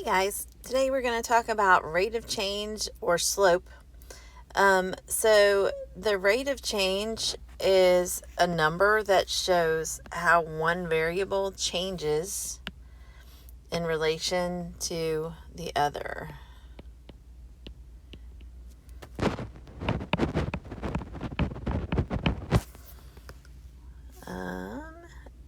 guys, today we're going to talk about rate of change or slope. So the rate of change is a number that shows how one variable changes in relation to the other.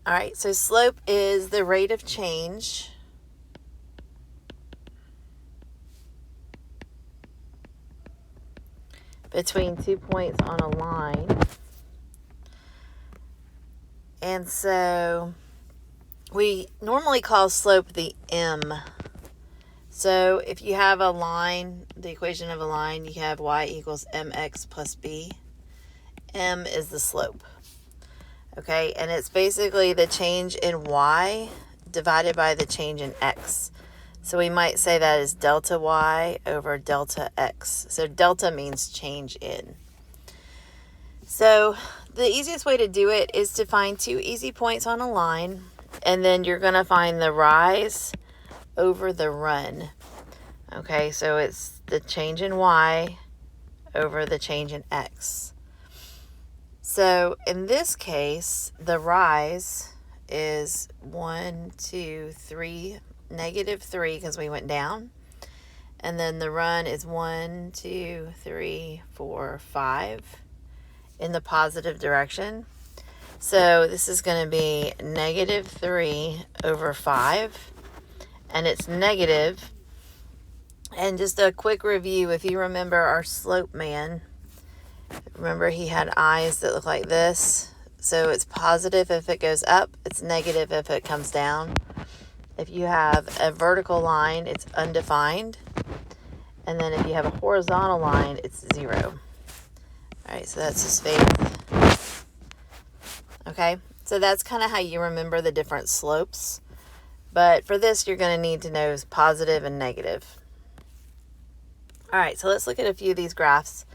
All right, so slope is the rate of change between 2 points on a line. And so we normally call slope the m. So if you have a line, the equation of a line, you have y equals mx plus b. M is the slope. Okay, and it's basically the change in y divided by the change in x. So we might say that is delta y over delta x. So delta means change in. So the easiest way to do it is to find two easy points on a line, and then you're going to find the rise over the run. Okay, so it's the change in y over the change in x. So in this case, the rise is 1, 2, 3, negative 3 because we went down. And then the run is 1, 2, 3, 4, 5 in the positive direction. So this is going to be negative 3 over 5. And it's negative. And just a quick review, if you remember our slope man, remember he had eyes that look like this. So it's positive if it goes up, it's negative if it comes down. If you have a vertical line, it's undefined. And then if you have a horizontal line, it's 0. All right, so that's his faith. Okay, so that's kind of how you remember the different slopes. But for this, you're going to need to know positive and negative. All right, so let's look at a few of these graphs.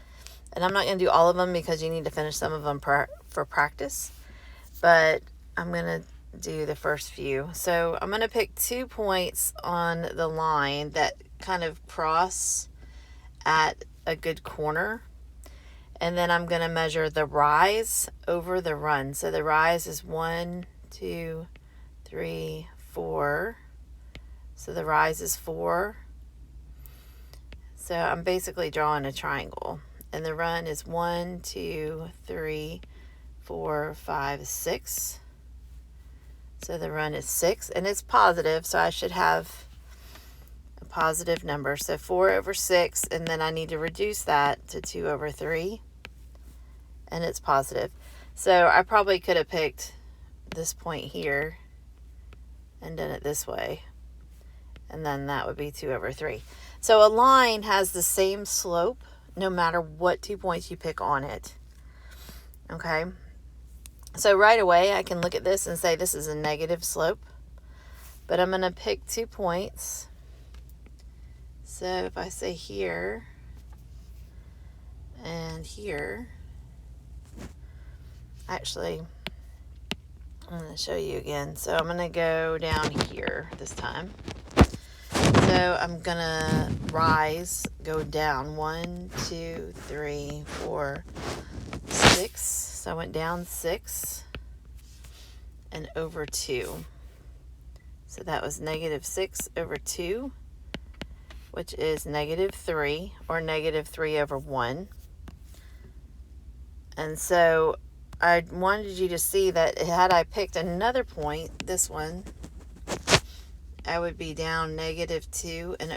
And I'm not going to do all of them because you need to finish some of them for practice. But I'm going to do the first few. So I'm going to pick 2 points on the line that kind of cross at a good corner. And then I'm going to measure the rise over the run. So the rise is 1, 2, 3, 4. So the rise is 4. So I'm basically drawing a triangle. And the run is 1, 2, 3, 4, 5, 6. So the run is 6. And it's positive, so I should have a positive number. So 4 over 6, and then I need to reduce that to 2 over 3. And it's positive. So I probably could have picked this point here and done it this way. And then that would be 2 over 3. So a line has the same slope no matter what 2 points you pick on it. Okay? So right away, I can look at this and say this is a negative slope. But I'm going to pick 2 points. So if I say here and here, actually, I'm going to show you again. So I'm going to go down here this time. So I'm going to rise, go down 1, 2, 3, 4, 6. So I went down 6 and over 2. So that was negative 6 over 2, which is negative 3, or negative 3 over 1. And so I wanted you to see that had I picked another point, this one, I would be down negative 2 and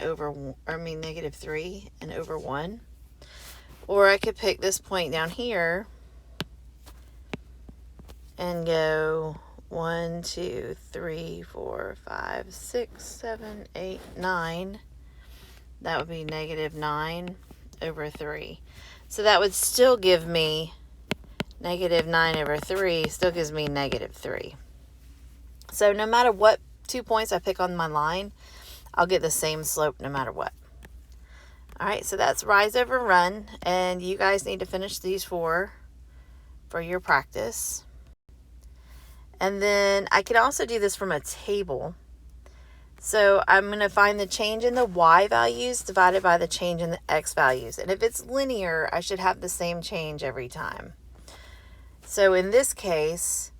negative 3 and over 1. Or I could pick this point down here and go 1, 2, 3, 4, 5, 6, 7, 8, 9. That would be negative 9 over 3. So that would still give me negative 9 over 3, still gives me negative 3. So no matter what 2 points I pick on my line, I'll get the same slope no matter what. All right, so that's rise over run, and you guys need to finish these 4 for your practice. And then I can also do this from a table. So I'm going to find the change in the y values divided by the change in the x values. And if it's linear, I should have the same change every time. So in this case,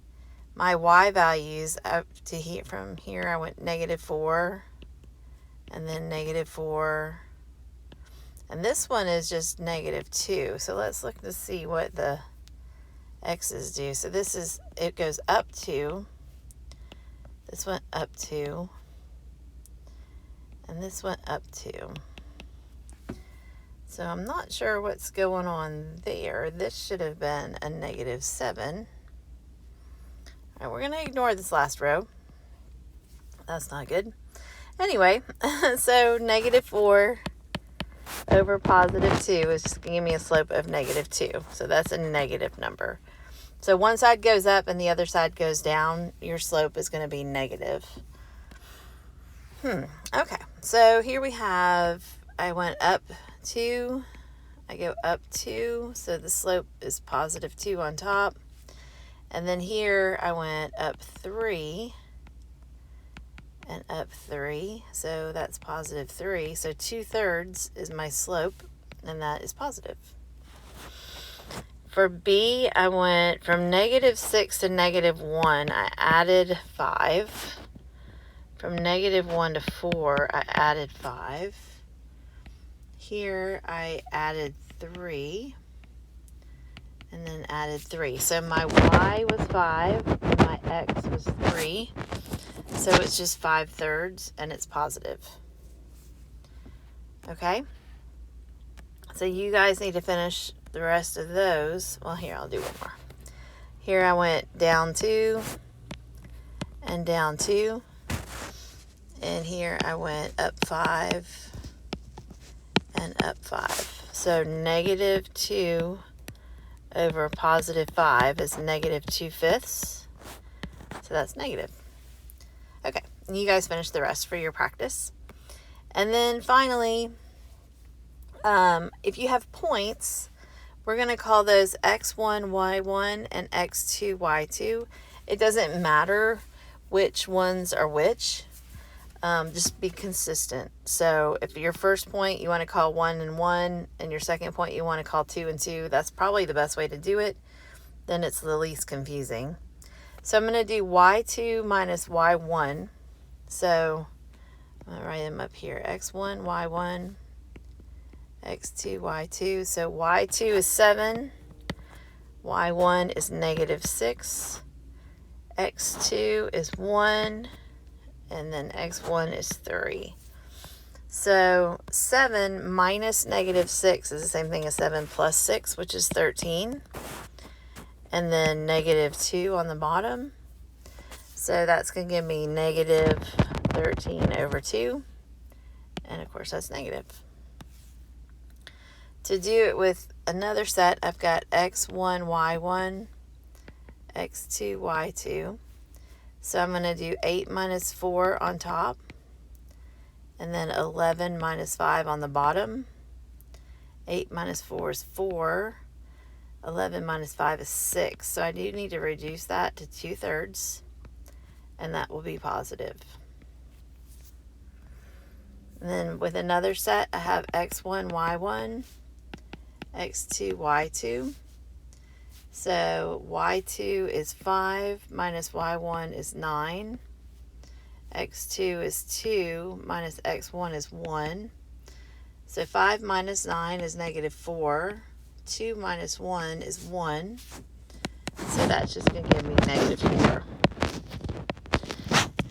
my y values up to here, from here I went -4 and then -4. And this one is just -2. So let's look to see what the x's do. So this is, it goes up 2. This went up 2. And this went up 2. So I'm not sure what's going on there. This should have been a -7. All right, we're going to ignore this last row. That's not good. Anyway, so -4 over +2 is just going to give me a slope of -2. So that's a negative number. So one side goes up and the other side goes down. Your slope is going to be negative. Okay, so here we have, I went up 2, I go up 2, so the slope is +2 on top. And then here I went up 3 and up 3, so that's +3. So 2/3 is my slope, and that is positive. For B, I went from -6 to -1, I added 5. From -1 to 4, I added 5. Here, I added 3. And then added 3. So my y was 5, and my x was 3. So it's just 5/3, and it's positive. Okay? So you guys need to finish the rest of those. Well, here, I'll do one more. Here I went down 2 and down 2. And here I went up 5 and up 5. So -2 over +5 is -2/5. So that's negative. Okay, and you guys finish the rest for your practice. And then finally, if you have points, we're going to call those x1, y1, and x2, y2. It doesn't matter which ones are which. Just be consistent. So if your first point you want to call 1 and 1, and your second point you want to call 2 and 2, that's probably the best way to do it. Then it's the least confusing. So I'm going to do y2 minus y1. So I'm going to write them up here. x1, y1, x2, y2. So y2 is 7. y1 is -6. x2 is 1. And then x1 is 3. So 7 minus -6 is the same thing as 7 plus 6, which is 13. And then -2 on the bottom. So that's going to give me -13 over 2. And of course that's negative. To do it with another set, I've got x1, y1, x2, y2. So I'm going to do 8 minus 4 on top, and then 11 minus 5 on the bottom. 8 minus 4 is 4. 11 minus 5 is 6. So I do need to reduce that to 2/3, and that will be positive. And then with another set, I have x1, y1, x2, y2. So y2 is 5 minus y1 is 9. x2 is 2 minus x1 is 1. So 5 minus 9 is -4. 2 minus 1 is 1. So that's just going to give me -4.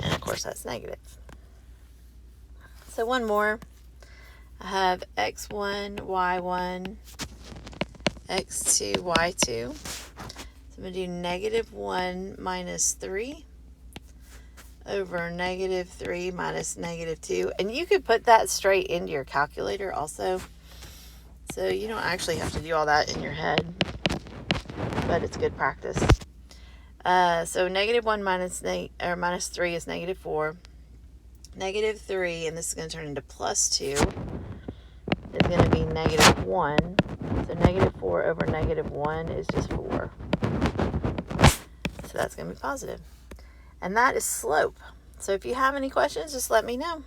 And of course that's negative. So one more. I have x1, y1, x2, y2. So I'm going to do -1 minus 3 over -3 minus -2. And you could put that straight into your calculator also. So you don't actually have to do all that in your head, but it's good practice. So -1 minus 3 is -4. -3, and this is going to turn into +2, is going to be -1. So -4 over -1 is just 4. So that's going to be positive. And that is slope. So if you have any questions, just let me know.